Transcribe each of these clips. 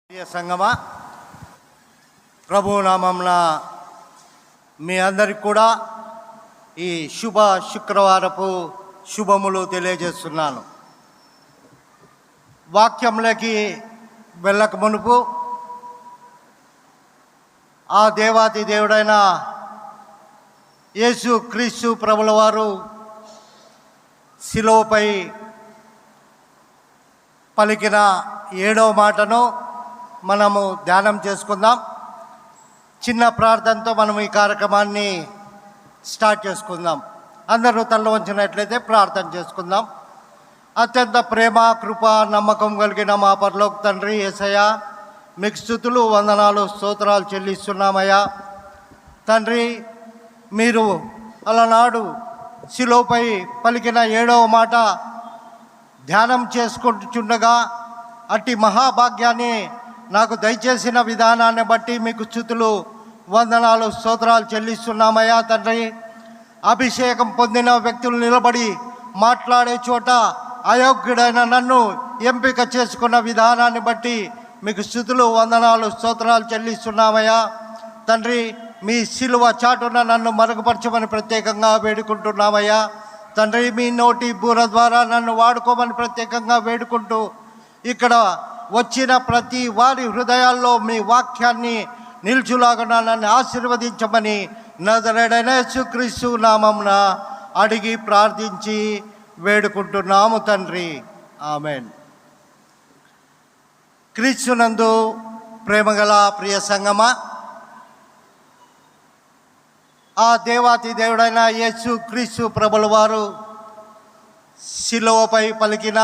ప్రియ సంగమా, ప్రభు నామమున మీ అందరికి కూడా ఈ శుభ శుక్రవారపు శుభములు తెలియజేస్తున్నాను. వాక్యంలోకి వెళ్ళక మునుపు ఆ దేవాతి దేవుడైన యేసు క్రీస్తు ప్రభుల వారు శిలువపై పలికిన 7వ మాటను మనము ధ్యానం చేసుకుందాం. చిన్న ప్రార్థనతో మనం ఈ కార్యక్రమాన్ని స్టార్ట్ చేసుకుందాం. అందరూ తల్ల వంచినట్లయితే ప్రార్థన చేసుకుందాం. అత్యంత ప్రేమ, కృప, నమ్మకం కలిగిన మా పరలోక తండ్రి యేసయ్యా, మీకు స్తుతులు, వందనాలు, స్తోత్రాలు చెల్లిస్తున్నామయ్యా. తండ్రి, మీరు అలనాడు శిలువపై పలికిన 7వ మాట ధ్యానం చేసుకుంటుండగా అట్టి మహాభాగ్యాన్ని నాకు దయచేసిన విధానాన్ని బట్టి మీకు స్తుతులు, వందనాలు, స్తోత్రాలు చెల్లిస్తున్నామయ్యా. తండ్రి, అభిషేకం పొందిన వ్యక్తులు నిలబడి మాట్లాడే చోట అయోగ్యుడైన నన్ను ఎంపిక చేసుకున్న విధానాన్ని బట్టి మీకు స్తుతులు, వందనాలు, స్తోత్రాలు చెల్లిస్తున్నామయ్యా. తండ్రి, మీ శిలువ చాటున నన్ను మరుగుపరచమని ప్రత్యేకంగా వేడుకుంటున్నామయ్యా. తండ్రి, మీ నోటి బూర ద్వారా నన్ను వాడుకోమని ప్రత్యేకంగా వేడుకుంటూ ఇక్కడ వచ్చిన ప్రతి వారి హృదయాల్లో మీ వాక్యాన్ని నిల్చులాగా నన్ను ఆశీర్వదించమని నజరేయుడైన యేసుక్రీస్తు నామమున అడిగి ప్రార్థించి వేడుకుంటున్నాము తండ్రి, ఆమేన్. క్రీస్తునందు ప్రేమగల ప్రియ సంగమా, ఆ దేవాతి దేవుడైన యేసు క్రీస్తు ప్రభుల వారు శిలువపై పలికిన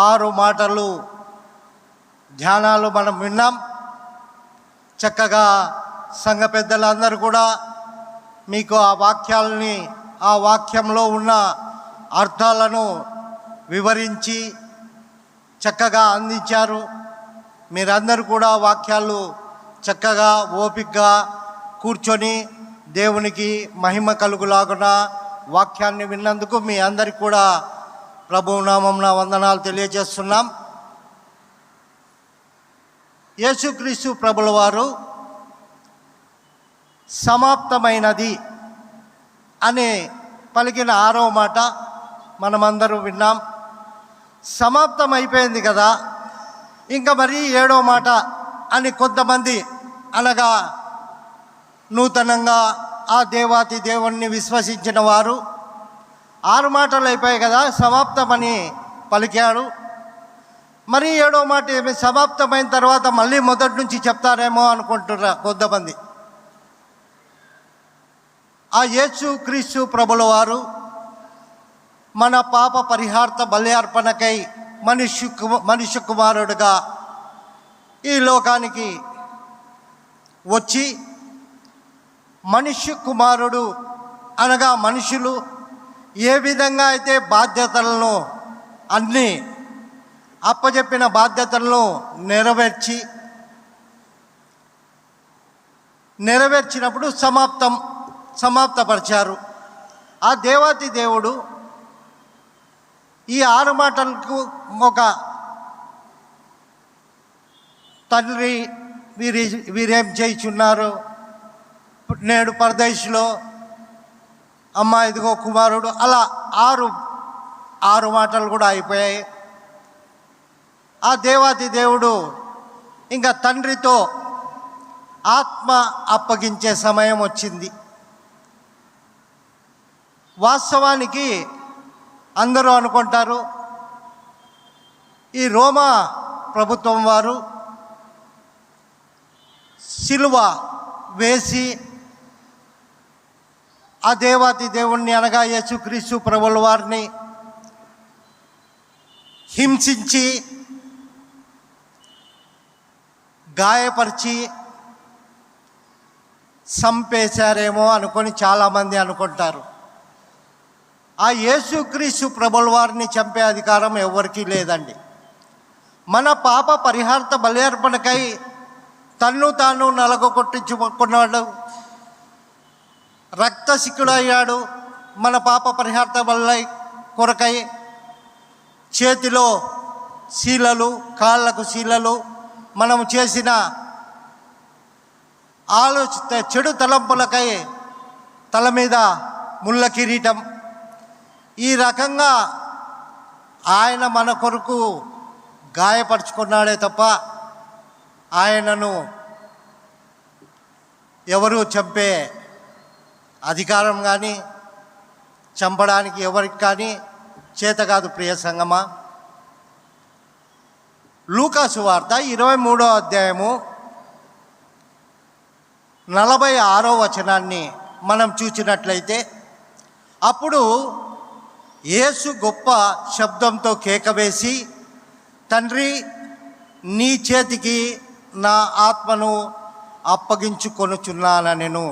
6 మాటలు ధ్యానాలు మనం విన్నాం. చక్కగా సంఘ పెద్దలందరూ కూడా మీకు ఆ వాక్యాలని, ఆ వాక్యంలో ఉన్న అర్థాలను వివరించి చక్కగా అందించారు. మీరందరూ కూడా వాక్యాలు చక్కగా ఓపికగా కూర్చొని దేవునికి మహిమ కలుగులాగున వాక్యాన్ని విన్నందుకు మీ అందరికి కూడా ప్రభువు నామమున వందనాలు తెలియజేస్తున్నాం. యేసుక్రీస్తు ప్రభుల వారు సమాప్తమైనది అనే పలికిన 6వ మాట మనమందరూ విన్నాం. సమాప్తం అయిపోయింది కదా, ఇంకా మరి 7వ మాట అని కొంతమంది, అనగా నూతనంగా ఆ దేవాతి దేవుణ్ణి విశ్వసించిన వారు 6 మాటలు అయిపోయాయి కదా, సమాప్తమని పలికాడు. మరి 7వ మాట ఏమి సమాప్తమైన తర్వాత మళ్ళీ మొదటి నుంచి చెప్తారేమో అనుకుంటున్నారు కొంతమంది. ఆ యేసు క్రీస్తు ప్రభుల వారు మన పాప పరిహార్థ బలి అర్పణకై మనుష్య కుమారుడుగా ఈ లోకానికి వచ్చి, మనుష్య కుమారుడు అనగా మనుషులు ఏ విధంగా అయితే బాధ్యతలను అన్నీ అప్పచెప్పిన బాధ్యతలను నెరవేర్చినప్పుడు సమాప్తపరిచారు. ఆ దేవాతి దేవుడు ఈ 6 మాటలకు ఒక తండ్రి వీరేం చేయుచున్నారు, నేడు పరదేశంలో అమ్మ ఇదిగో కుమారుడు, అలా 6 మాటలు కూడా అయిపోయాయి. ఆ దేవాతి దేవుడు ఇంకా తండ్రితో ఆత్మ అప్పగించే సమయం వచ్చింది. వాస్తవానికి అందరూ అనుకుంటారు, ఈ రోమా ప్రభుత్వం వారు శిలువ వేసి ఆ దేవాతి దేవుణ్ణి అనగా యేసుక్రీస్తు ప్రభుల వారిని హింసించి గాయపరిచి చంపేశారేమో అనుకొని చాలామంది అనుకుంటారు. ఆ యేసుక్రీస్తు ప్రభుల వారిని చంపే అధికారం ఎవరికీ లేదండి. మన పాప పరిహార్థ బలి అర్పణకై తన్ను తాను నలగొట్టించుకున్నాడు, రక్తసిక్కుడయ్యాడు. మన పాప పరిహార్థ బలి కొరకై చేతిలో శీలలు, కాళ్ళకు శీలలు, మనము చేసిన చెడు తలంపులకై తల మీద ముళ్ళ కిరీటం, ఈ రకంగా ఆయన మన కొరకు గాయపరుచుకున్నాడే తప్ప ఆయనను ఎవరు చంపే అధికారం కానీ చంపడానికి ఎవరికి కానీ చేత కాదు. ప్రియ సంగమా, లూకాసు వార్త 23వ అధ్యాయము 46వ వచనాన్ని మనం చూసినట్లయితే, అప్పుడు యేసు గొప్ప శబ్దంతో కేక వేసి, తండ్రి, నీ చేతికి నా ఆత్మను అప్పగించుకొనుచున్నానెను.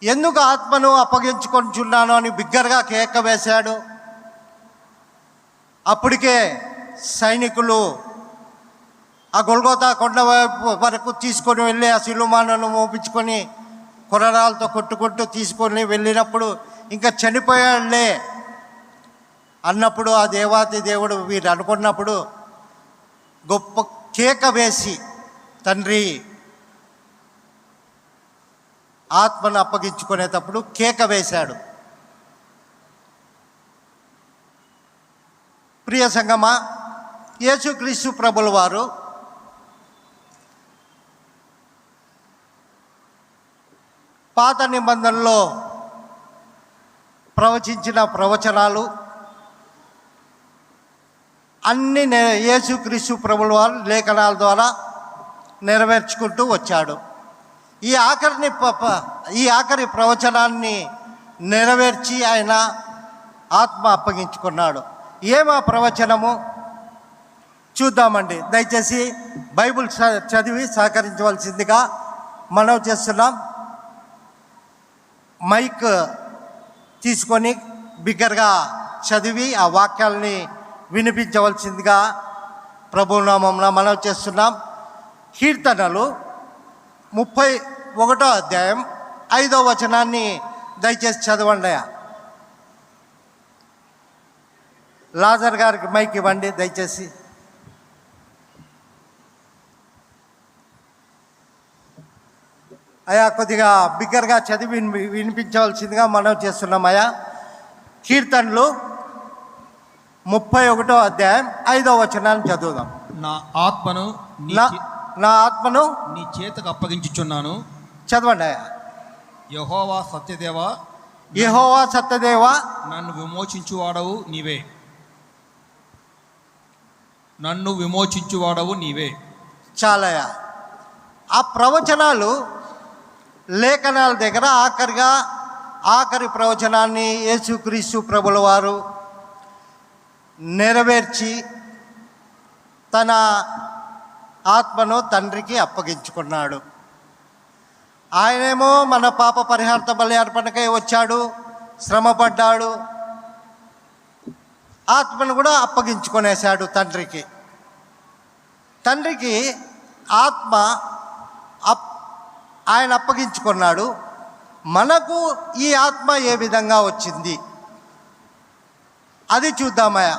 ఎందుకు ఆత్మను అప్పగించుకొనుచున్నాను అని బిగ్గరగా కేక వేశాడు. అప్పటికే సైనికులు ఆ గొల్గోతా కొండ వరకు తీసుకొని వెళ్ళి ఆ సిలువను మోపించుకొని కొరడాలతో కొట్టుకుంటూ తీసుకొని వెళ్ళినప్పుడు ఇంకా చనిపోయాడులే అన్నప్పుడు ఆ దేవాతి దేవుడు వీరు అనుకున్నప్పుడు గొప్ప కేక వేసి, తండ్రి, ఆత్మను అప్పగించుకునేటప్పుడు కేక వేశాడు. ప్రియ సంగమా, యేసుక్రీస్తు ప్రభుల వారు పాత నిబంధనలో ప్రవచించిన ప్రవచనాలు అన్ని యేసుక్రీస్తు ప్రభుల వారు లేఖనాల ద్వారా నెరవేర్చుకుంటూ వచ్చాడు. ఈ ఆఖరి ప్రవచనాన్ని నెరవేర్చి ఆయన ఆత్మ అప్పగించుకున్నాడు. ఏమా ప్రవచనము చూద్దామండి. దయచేసి బైబిల్ చదివి సహకరించవలసిందిగా మనవి చేస్తున్నాం. మైక్ తీసుకొని బిగ్గరగా చదివి ఆ వాక్యాలని వినిపించవలసిందిగా ప్రభునామంలో మనవి చేస్తున్నాం. కీర్తనలు 31వ అధ్యాయం 5వ వచనాన్ని దయచేసి చదవండి. లాజర్ గారికి మైక్ ఇవ్వండి దయచేసి. అయ్యా, కొద్దిగా బిగ్గరగా చదివి వినిపించవలసిందిగా మనం చేస్తున్నాం. అయ్యా, కీర్తనలు 31వ అధ్యాయం 5వ వచనాన్ని చదువుదాం. నా ఆత్మను నీ చేతకు అప్పగించుచున్నాను. చదవండి అయ్యా. యెహోవా సత్యదేవా, నన్ను విమోచించువాడవు నీవే. చాలయ్యా. ఆ ప్రవచనాలు లేఖనాల దగ్గర ఆఖరి ప్రవచనాన్ని యేసుక్రీస్తు ప్రభుల వారు నెరవేర్చి తన ఆత్మను తండ్రికి అప్పగించుకున్నాడు. ఆయనేమో మన పాప పరిహార్థ బలి అర్పణకై వచ్చాడు, శ్రమపడ్డాడు, ఆత్మను కూడా అప్పగించుకొనేశాడు తండ్రికి. ఆత్మ ఆయన అప్పగించుకున్నాడు. మనకు ఈ ఆత్మ ఏ విధంగా వచ్చింది అది చూద్దామయ్యా.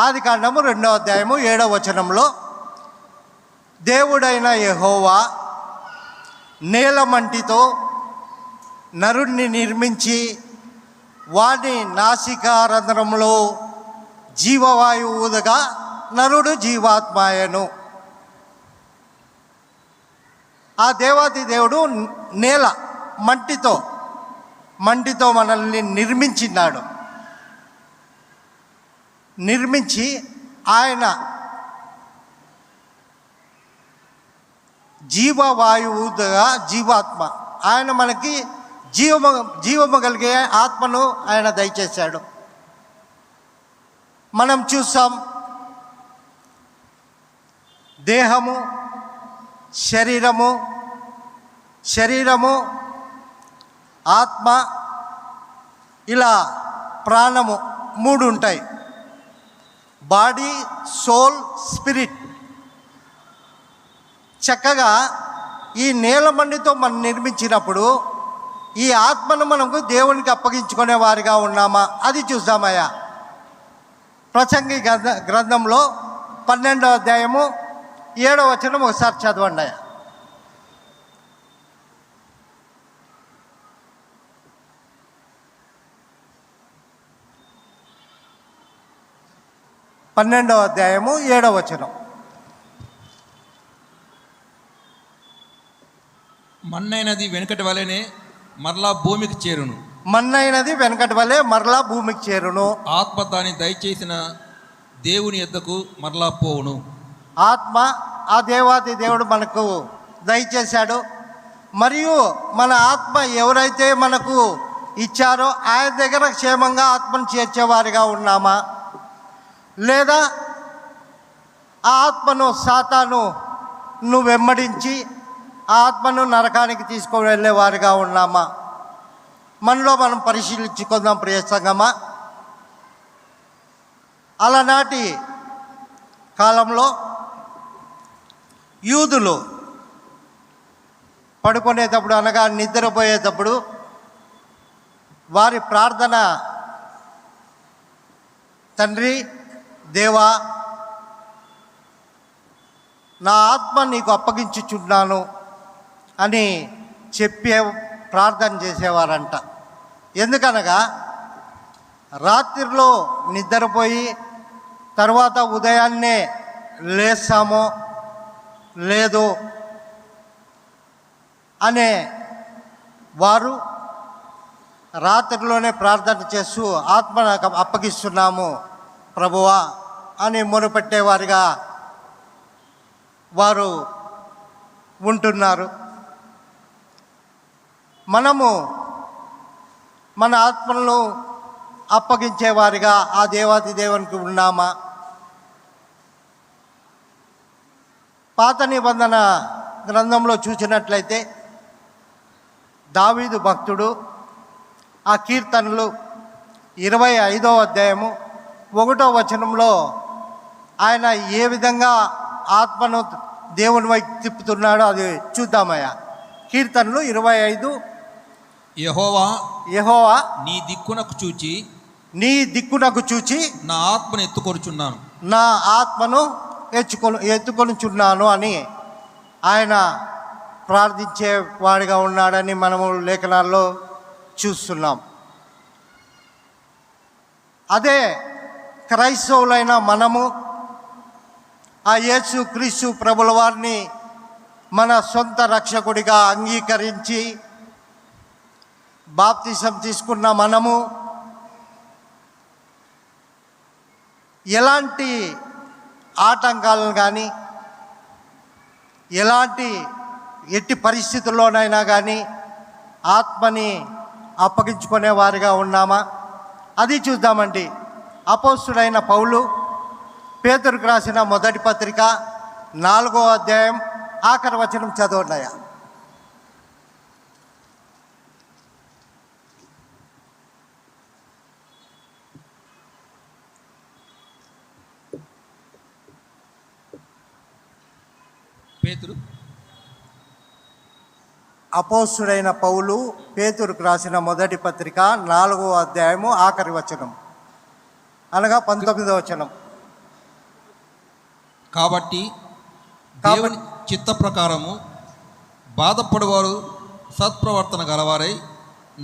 ఆదికాండము 2వ అధ్యాయము 7వ వచనంలో, దేవుడైన యెహోవా నేలమంటితో నరుణ్ణి నిర్మించి వాని నాసికారంధ్రంలో జీవవాయువు ఊదగా నరుడు జీవాత్మాయను. ఆ దేవాది దేవుడు నేల మంటితో మనల్ని నిర్మించి ఆయన జీవవాయువుగా జీవాత్మ, ఆయన మనకి జీవము కలిగే ఆత్మను ఆయన దయచేశాడు. మనం చూసాం, దేహము, శరీరము, ఆత్మ, ఇలా ప్రాణము 3 ఉంటాయి. Body, soul, spirit. చక్కగా ఈ నేలమండితో మనం నిర్మించినప్పుడు ఈ ఆత్మను మనకు దేవునికి అప్పగించుకునే వారిగా ఉన్నామా అది చూద్దామయ్యా. ప్రసంగి గ్రంథంలో 12వ అధ్యాయము 7వ వచనం ఒకసారి చదవండి అయ్యా. పన్నెండవ అధ్యాయము 7వ వచనం. మన్నైనది వెనుకటి వలెనే మరలా భూమికి చేరును. మన్నైనది వెనకటి వలె మరలా భూమికి చేరును. ఆత్మ దాన్ని దయచేసిన దేవుని యొద్దకు మరలా పోవును. ఆత్మ ఆ దేవాది దేవుడు మనకు దయచేశాడు. మరియు మన ఆత్మ ఎవరైతే మనకు ఇచ్చారో ఆయన దగ్గర క్షేమంగా ఆత్మను చేర్చేవారిగా ఉన్నామా, లేదా ఆ ఆత్మను సాతాను వెంబడించి ఆ ఆత్మను నరకానికి తీసుకొని వెళ్ళేవారిగా ఉన్నామా? మనలో మనం పరిశీలించుకుందాం ప్రియ సంగమా. అలనాటి కాలంలో యూదులు పడుకునేటప్పుడు అనగా నిద్రపోయేటప్పుడు వారి ప్రార్థన, తండ్రి దేవా, నా ఆత్మ నీకు అప్పగించుచున్నాను అని చెప్పే ప్రార్థన చేసేవారంట. ఎందుకనగా రాత్రిలో నిద్రపోయి తర్వాత ఉదయాన్నే లేస్తామో లేదు అనే వారు రాత్రిలోనే ప్రార్థన చేస్తూ ఆత్మ నాకు అప్పగిస్తున్నాము ప్రభువా అని మొరుపెట్టేవారిగా వారు ఉంటున్నారు. మనము మన ఆత్మలను అప్పగించేవారిగా ఆ దేవాది దేవునికి ఉన్నామా? పాత నిబంధన గ్రంథంలో చూసినట్లయితే దావీదు భక్తుడు ఆ కీర్తనలు 25వ అధ్యాయము 1వ వచనంలో ఆయన ఏ విధంగా ఆత్మను దేవుని వైపు తిప్పుతున్నాడో అది చూద్దామయ్యా. కీర్తనలు 25. యెహోవా నీ దిక్కునకు చూచి నా ఆత్మను ఎత్తుకొనుచున్నాను, నా ఆత్మను ఎత్తుకొనుచున్నాను అని ఆయన ప్రార్థించే వాడిగా ఉన్నాడని మనము లేఖనాల్లో చూస్తున్నాం. అదే క్రైస్తవులైన మనము ఆ యేసు క్రీస్తు ప్రభుల వారిని మన సొంత రక్షకుడిగా అంగీకరించి బాప్తిసం తీసుకున్న మనము ఎలాంటి ఆటంకాలను కానీ ఎట్టి పరిస్థితుల్లోనైనా కానీ ఆత్మని అప్పగించుకునే వారిగా ఉన్నామా? అది చూద్దామండి. అపోస్తుడైన పౌలు పేతురుకు రాసిన మొదటి పత్రిక 4వ అధ్యాయం ఆఖరి వచనం చదవండియా. అపోస్తుడైన పౌలు పేతురుకు రాసిన మొదటి పత్రిక 4వ అధ్యాయము ఆఖరి వచనం అనగా 19వ వచనం. కాబట్టి దేవుని చిత్త ప్రకారము బాధపడేవారు సత్ప్రవర్తన గలవారై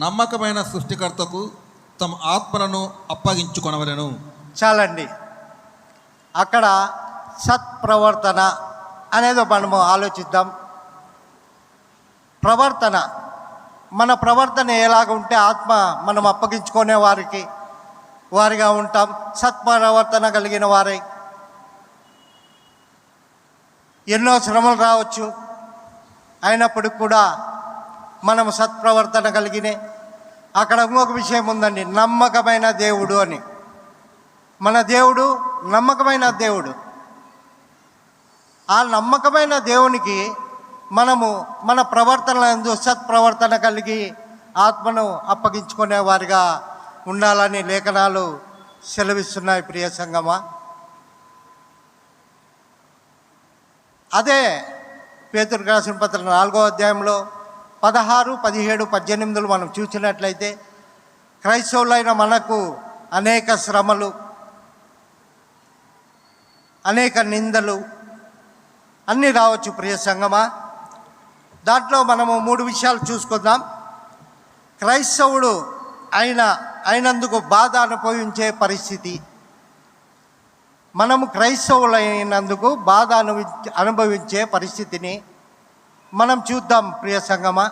నమ్మకమైన సృష్టికర్తకు తమ ఆత్మలను అప్పగించుకొనవలెను. చాలండి. అక్కడ సత్ప్రవర్తన అనేది మనము ఆలోచిద్దాం. ప్రవర్తన, మన ప్రవర్తన ఎలాగ ఉంటే ఆత్మ మనం అప్పగించుకునే వారిగా ఉంటాం. సత్ప్రవర్తన కలిగిన వారై ఎన్నో శ్రమలు రావచ్చు, అయినప్పటికి కూడా మనం సత్ప్రవర్తన కలిగినే. అక్కడ ఇంకొక విషయం ఉందండి, నమ్మకమైన దేవుడు అని. మన దేవుడు నమ్మకమైన దేవుడు. ఆ నమ్మకమైన దేవునికి మనము మన ప్రవర్తనలందు సత్ప్రవర్తన కలిగి ఆత్మను అప్పగించుకునే వారిగా ఉండాలని లేఖనాలు సెలవిస్తున్నాయి ప్రియ సంగమా. అదే పేతురు రాసిన పత్రిక 4వ అధ్యాయంలో 16, 17, 18 మనం చూసినట్లయితే క్రైస్తవులైన మనకు అనేక శ్రమలు, అనేక నిందలు అన్నీ రావచ్చు ప్రియ సంగమా. దాంట్లో మనము 3 విషయాలు చూసుకుందాం. క్రైస్తవుడు అయినందుకు బాధ అనుభవించే పరిస్థితి. మనము క్రైస్తవులైనందుకు బాధ అనుభవించే పరిస్థితిని మనం చూద్దాం ప్రియ సంగమా.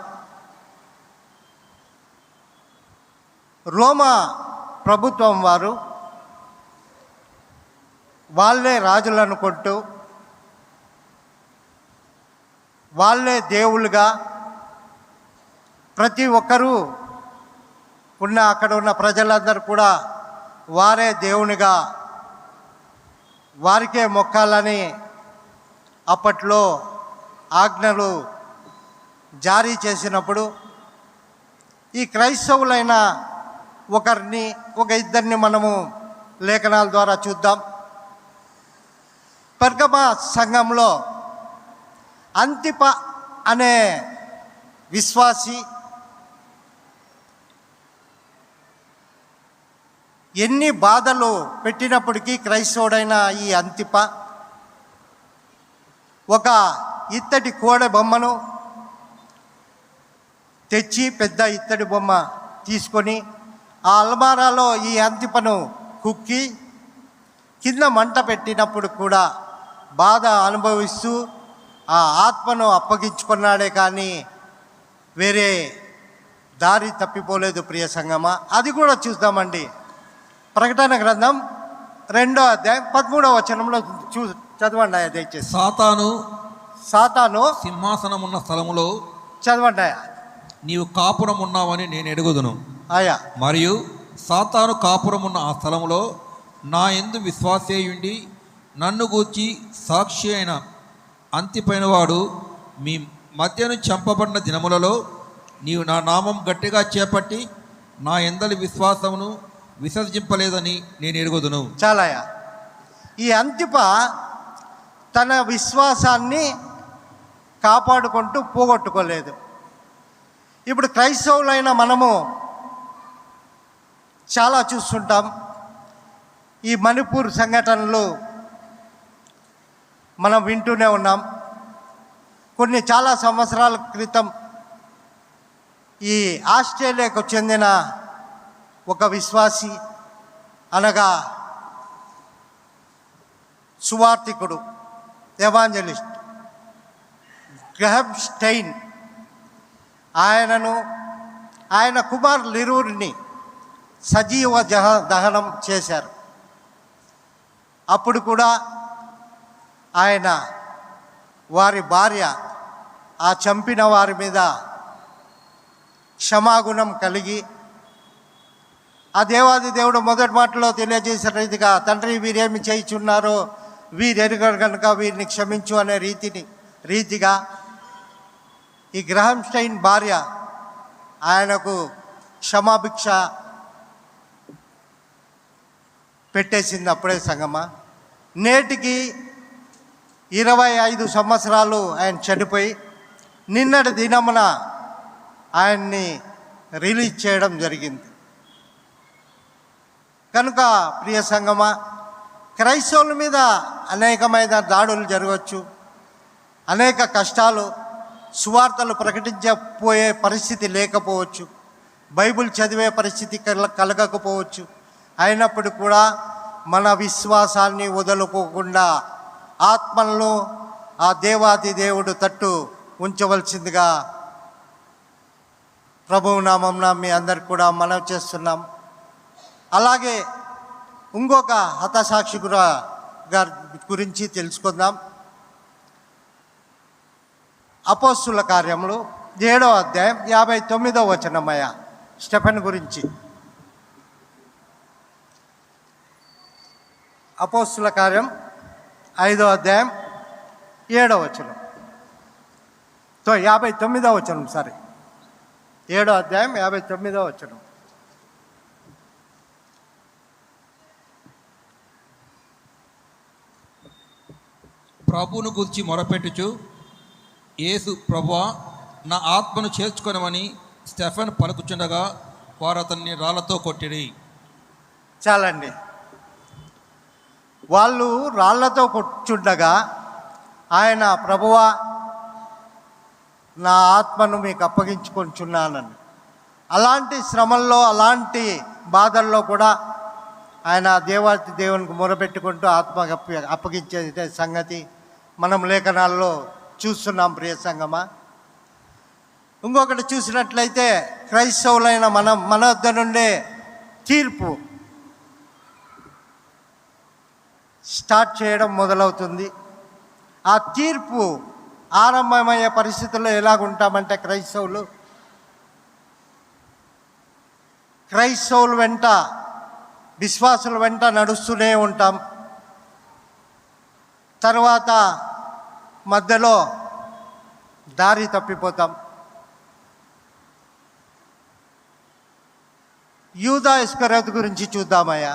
రోమా ప్రభుత్వం వారు వాళ్ళే రాజులు అనుకుంటూ వాళ్ళే దేవుళ్ళుగా ప్రతి ఒక్కరూ అక్కడ ఉన్న ప్రజలందరూ కూడా వారే దేవునిగా వారికే మొక్కాలని అప్పట్లో ఆజ్ఞలు జారీ చేసినప్పుడు ఈ క్రైస్తవులైన ఒక ఇద్దరిని మనము లేఖనాల ద్వారా చూద్దాం. పెర్గమ సంఘంలో అంతిప అనే విశ్వాసి ఎన్ని బాధలు పెట్టినప్పటికీ క్రైస్తవుడైన ఈ అంతిప ఒక ఇత్తడి కోడె బొమ్మను తెచ్చి, పెద్ద ఇత్తడి బొమ్మ తీసుకొని ఆ అల్మారాలో ఈ అంతిపను కుక్కి కింద మంట పెట్టినప్పుడు కూడా బాధ అనుభవిస్తూ ఆ ఆత్మను అప్పగించుకున్నాడే కానీ వేరే దారి తప్పిపోలేదు ప్రియ సంగమా. అది కూడా చూద్దామండి. ప్రకటన గ్రంథం 2వ అధ్యాయం 13వ వచనంలో చదవండి అయ్యా దయచేసి. సాతాను సింహాసనం ఉన్న స్థలములో చదవండి అయ్యా. నీవు కాపురం ఉన్నావని నేను ఎరుగుదును అయ్యా. మరియు సాతాను కాపురం ఉన్న ఆ స్థలములో నా యందు విశ్వాసేయుండి నన్ను గూర్చి సాక్షి అయిన అంతిపైన వాడు మీ మధ్యను చంపబడిన దినములలో నీవు నా నామం గట్టిగా చేపట్టి నా యందలి విశ్వాసమును విసర్జింపలేదని నేను ఎరుగుదును. చాలాయా. ఈ అంతిప తన విశ్వాసాన్ని కాపాడుకుంటూ పోగొట్టుకోలేదు. ఇప్పుడు క్రైస్తవులైన మనము చాలా చూస్తుంటాం. ఈ మణిపూర్ సంఘటనలు మనం వింటూనే ఉన్నాం. చాలా సంవత్సరాల క్రితం ఈ ఆస్ట్రేలియాకు చెందిన ఒక విశ్వాసి, అనగా సువార్థికుడు, ఎవాంజలిస్ట్ గ్రహమ్ స్టెయిన్, ఆయన కుమారులిరువురిని సజీవ దహనం చేశారు. అప్పుడు కూడా ఆయన వారి భార్య ఆ చంపిన వారి మీద క్షమాగుణం కలిగి ఆ దేవాది దేవుడు మొదటి మాటలో తెలియజేసిన రీతిగా, తండ్రి వీరేమి చేయుచున్నారో వీరెరుగరు కనుక వీరిని క్షమించు అనే రీతిగా ఈ గ్రహమ్ స్టెయిన్ భార్య ఆయనకు క్షమాభిక్ష పెట్టేసింది అప్పుడే సంగమా. నేటికి 25 సంవత్సరాలు ఆయన చనిపోయి నిన్నటి దినమున ఆయన్ని రిలీజ్ చేయడం జరిగింది. కనుక ప్రియ సంగమా, క్రైస్తవుల మీద అనేకమైన దాడులు జరగవచ్చు, అనేక కష్టాలు, సువార్తలు ప్రకటించకపోయే పరిస్థితి లేకపోవచ్చు, బైబిల్ చదివే పరిస్థితి కలగకపోవచ్చు. అయినప్పుడు కూడా మన విశ్వాసాన్ని వదులుకోకుండా ఆత్మలను ఆ దేవాది దేవుడు తట్టు ఉంచవలసిందిగా ప్రభువు నామమున మీ అందరికి కూడా మనవి చేస్తున్నాం. అలాగే ఇంకొక హతసాక్షి గారి గురించి తెలుసుకుందాం. అపోస్తుల కార్యములు 7వ అధ్యాయం 59వ వచనమయ్య స్టెఫెన్ గురించి. అపోస్తుల కార్యం 5వ అధ్యాయం 7వ వచనం 59వ వచనం 7వ అధ్యాయం 59వ వచనం. ప్రభువును గురించి మొరపెట్టుచు, యేసు ప్రభువా నా ఆత్మను చేర్చుకొనమని స్టెఫెన్ పలుకుచుండగా వారు అతన్ని రాళ్లతో కొట్టిరి. చాలండి. వాళ్ళు రాళ్లతో కొట్టుచుండగా ఆయన, ప్రభువా నా ఆత్మను మీకు అప్పగించుకొనిచున్నానని. అలాంటి శ్రమల్లో, అలాంటి బాధల్లో కూడా ఆయన దేవాతి దేవునికి మొరపెట్టుకుంటూ ఆత్మ అప్పగించే సంగతి మనం లేఖనాల్లో చూస్తున్నాం ప్రియ సంగమా. ఇంకొకటి చూసినట్లయితే క్రైస్తవులైన మన వద్ద నుండే తీర్పు స్టార్ట్ చేయడం మొదలవుతుంది. ఆ తీర్పు ఆరంభమయ్యే పరిస్థితుల్లో ఎలాగుంటామంటే క్రైస్తవుల వెంట, విశ్వాసుల వెంట నడుస్తూనే ఉంటాం. తర్వాత మధ్యలో దారి తప్పిపోతాం. యూదా ఇస్కరియోతు గురించి చూద్దామయ్యా.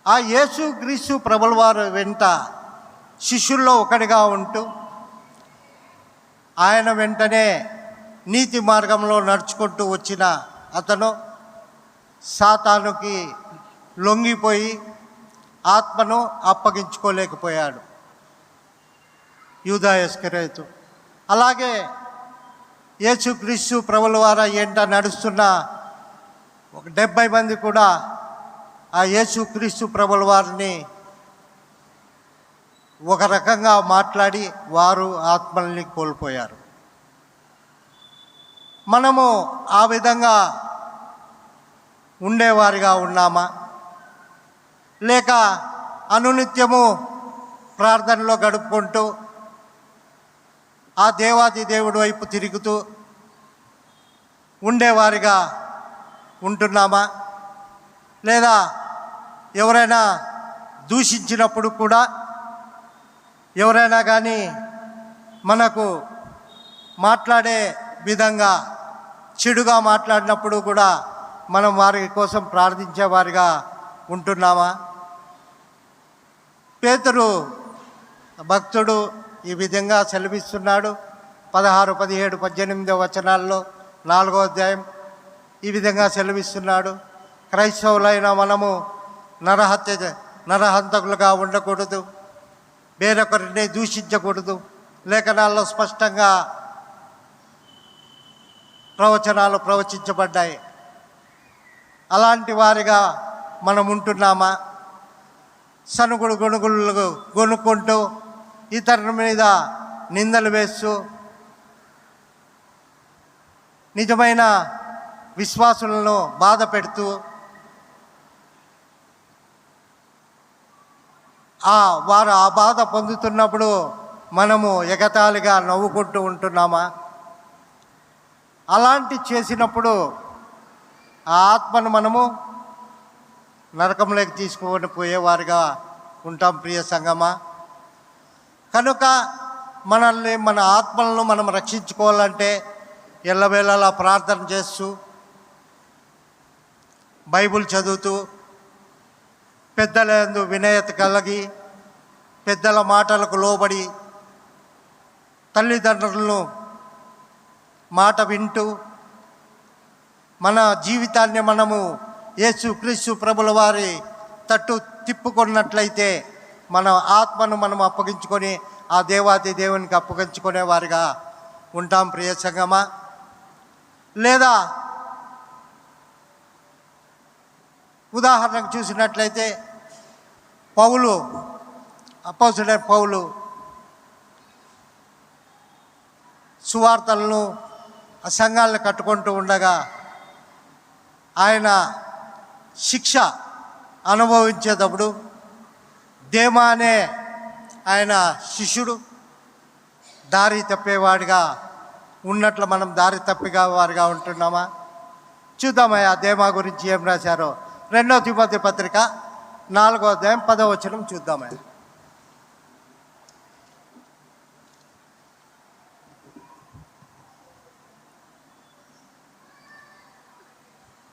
ఆ యేసుక్రీస్తు ప్రభుల వారి వెంట శిష్యుల్లో ఒకడిగా ఉంటూ ఆయన వెంటనే నీతి మార్గంలో నడుచుకుంటూ వచ్చిన అతను సాతానుకి లొంగిపోయి ఆత్మను అప్పగించుకోలేకపోయాడు యూదా ఇస్కరియోతు. అలాగే యేసుక్రీస్తు ప్రభుల వారి వెంట నడుస్తున్న ఒక 70 మంది కూడా ఆ యేసుక్రీస్తు ప్రభుల వారిని ఒక రకంగా మాట్లాడి వారు ఆత్మల్ని కోల్పోయారు. మనము ఆ విధంగా ఉండేవారిగా ఉన్నామా, లేక అనునిత్యము ప్రార్థనలో గడుపుకుంటూ ఆ దేవాది దేవుడి వైపు తిరుగుతూ ఉండేవారిగా ఉంటున్నామా, లేదా ఎవరైనా దూషించినప్పుడు కూడా, ఎవరైనా కానీ మనకు మాట్లాడే విధంగా చెడుగా మాట్లాడినప్పుడు కూడా మనం వారి కోసం ప్రార్థించేవారిగా ఉంటున్నామా? పేతురు భక్తుడు ఈ విధంగా సెలవిస్తున్నాడు. 16, 17, 18 వచనాల్లో 4వ అధ్యాయం ఈ విధంగా సెలవిస్తున్నాడు. క్రైస్తవులైన మనము నరహంతకులుగా ఉండకూడదు, వేరొకరిని దూషించకూడదు. లేఖనాల్లో స్పష్టంగా ప్రవచనాలు ప్రవచించబడ్డాయి. అలాంటి వారిగా మనం ఉంటున్నామా? సనుగుడు గొనుగులు గొనుక్కుంటూ ఇతరుల మీద నిందలు వేస్తూ నిజమైన విశ్వాసులను బాధ పెడుతూ వారు ఆ బాధ పొందుతున్నప్పుడు మనము ఎగతాళిగా నవ్వుకుంటూ ఉంటున్నామా? అలాంటి చేసినప్పుడు ఆ ఆత్మను మనము నరకంలోకి తీసుకొని పోయేవారిగా ఉంటాం ప్రియ సంగమా. కనుక మనల్ని, మన ఆత్మలను మనం రక్షించుకోవాలంటే ఎల్లవేళలా ప్రార్థన చేస్తూ, బైబిల్ చదువుతూ, పెద్దల యందు వినయత కలిగి, పెద్దల మాటలకు లోబడి, తల్లిదండ్రులను మాట వింటూ మన జీవితాన్ని మనము యేసుక్రీస్తు ప్రభుల వారి తట్టు తిప్పుకున్నట్లయితే మన ఆత్మను మనం అప్పగించుకొని ఆ దేవాది దేవునికి అప్పగించుకునే వారిగా ఉంటాం ప్రియ సంగమా. లేదా ఉదాహరణకు చూసినట్లయితే అపోస్తలుడైన పౌలు సువార్తలను, సంఘాలను కట్టుకుంటూ ఉండగా ఆయన శిక్ష అనుభవించేటప్పుడు దేమా అనే ఆయన శిష్యుడు దారి తప్పేవాడిగా ఉన్నట్లు మనం దారి తప్పిగా వారిగా ఉంటున్నామా? చూద్దామయ్యా దేమా గురించి ఏం రాశారో. 2వ తిమోతి పత్రిక 4వ అధ్యాయం 10వ వచనం చూద్దామయ్యా.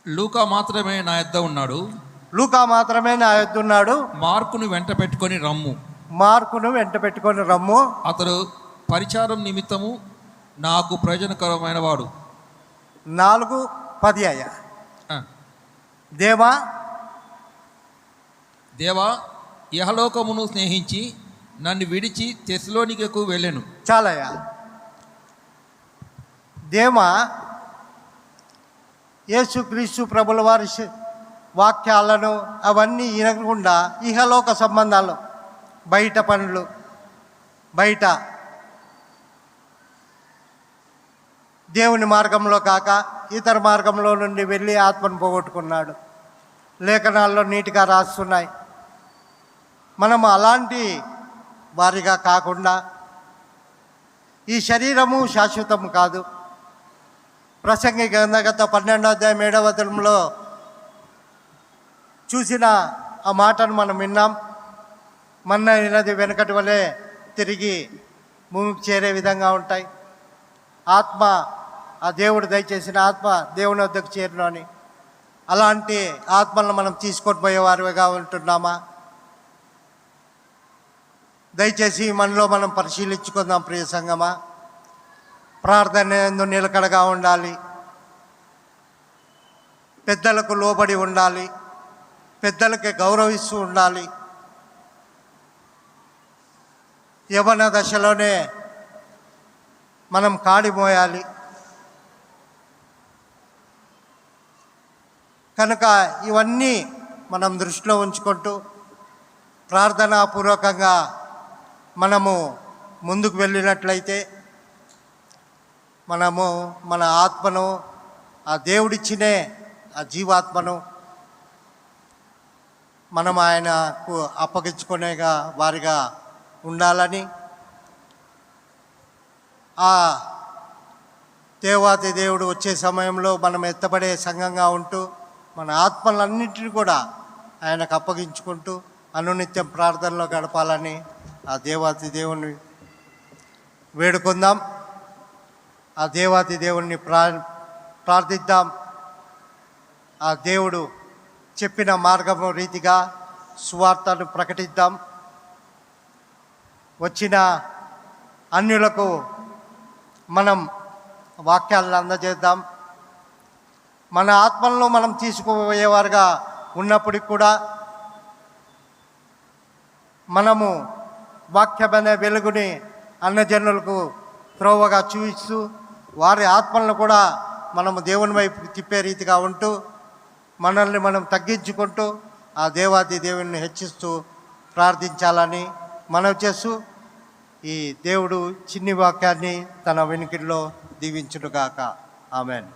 లూకా మాత్రమే నా యొద్ద ఉన్నాడు. మార్కును వెంట పెట్టుకొని రమ్ము. అతడు పరిచారం నిమిత్తము నాకు ప్రయోజనకరమైన వాడు. 4:10 అయ్యా. దేవా ఇహలోకమును స్నేహించి నన్ను విడిచి తెస్సలోనికకు వెళ్ళెను. చాలయ్యా. దేమా యేసుక్రీస్తు ప్రభుల వారి వాక్యాలను అవన్నీ వినకుండా ఇహలోక సంబంధాలు, బయట పనులు, బయట దేవుని మార్గంలో కాక ఇతర మార్గంలో నుండి వెళ్ళి ఆత్మను పోగొట్టుకున్నాడు. లేఖనాల్లో నీట్గా రాస్తున్నాయి. మనము అలాంటి వారిగా కాకుండా, ఈ శరీరము శాశ్వతం కాదు. ప్రసంగి గ్రంథగత 12వ అధ్యాయం 7వ వచనంలో చూసిన ఆ మాటను మనం విన్నాం. మన్న అయినది వెనకటి వలె తిరిగి భూమికి చేరే విధంగా ఉంటాయి. ఆత్మ, ఆ దేవుడు దయచేసిన ఆత్మ దేవుని వద్దకు చేరును అని. అలాంటి ఆత్మలను మనం తీసుకొని పోయేవారుగా ఉంటున్నామా? దయచేసి మనలో మనం పరిశీలించుకుందాం ప్రియ సంగమా. ప్రార్థన యందు నిలకడగా ఉండాలి. పెద్దలకు లోబడి ఉండాలి. పెద్దలకి గౌరవిస్తూ ఉండాలి. యవ్వన దశలోనే మనం కాడిమోయాలి. కనుక ఇవన్నీ మనం దృష్టిలో ఉంచుకుంటూ ప్రార్థనాపూర్వకంగా మనము ముందుకు వెళ్ళినట్లయితే మనము మన ఆత్మను, ఆ దేవుడిచ్చినే ఆ జీవాత్మను మనం ఆయనకు అప్పగించుకునేగా వారిగా ఉండాలని, ఆ దేవాతి దేవుడు వచ్చే సమయంలో మనం ఎత్తబడే సంఘంగా ఉంటూ మన ఆత్మలన్నింటినీ కూడా ఆయనకు అప్పగించుకుంటూ అనునిత్యం ప్రార్థనలో గడపాలని ఆ దేవాతి దేవుణ్ణి వేడుకుందాం. ఆ దేవాతి దేవుణ్ణి ప్రార్థిద్దాం. ఆ దేవుడు చెప్పిన మార్గము రీతిగా సువార్తను ప్రకటిద్దాం. వచ్చిన అన్యులకు మనం వాక్యాలను అందజేద్దాం. మన ఆత్మలను మనం తీసుకుపోయేవారుగా ఉన్నప్పటికి కూడా మనము వాక్యమనే వెలుగుని అన్నజనులకు త్రోవగా చూపిస్తూ వారి ఆత్మలను కూడా మనము దేవుని వైపు తిప్పే రీతిగా ఉంటూ మనల్ని మనం తగ్గించుకుంటూ ఆ దేవాది దేవుని హెచ్చిస్తూ ప్రార్థించాలని మనవి చేస్తూ ఈ దేవుడు చిన్ని వాక్యాన్ని తన వెనుకల్లో దీవించునుగాక. ఆమెన్.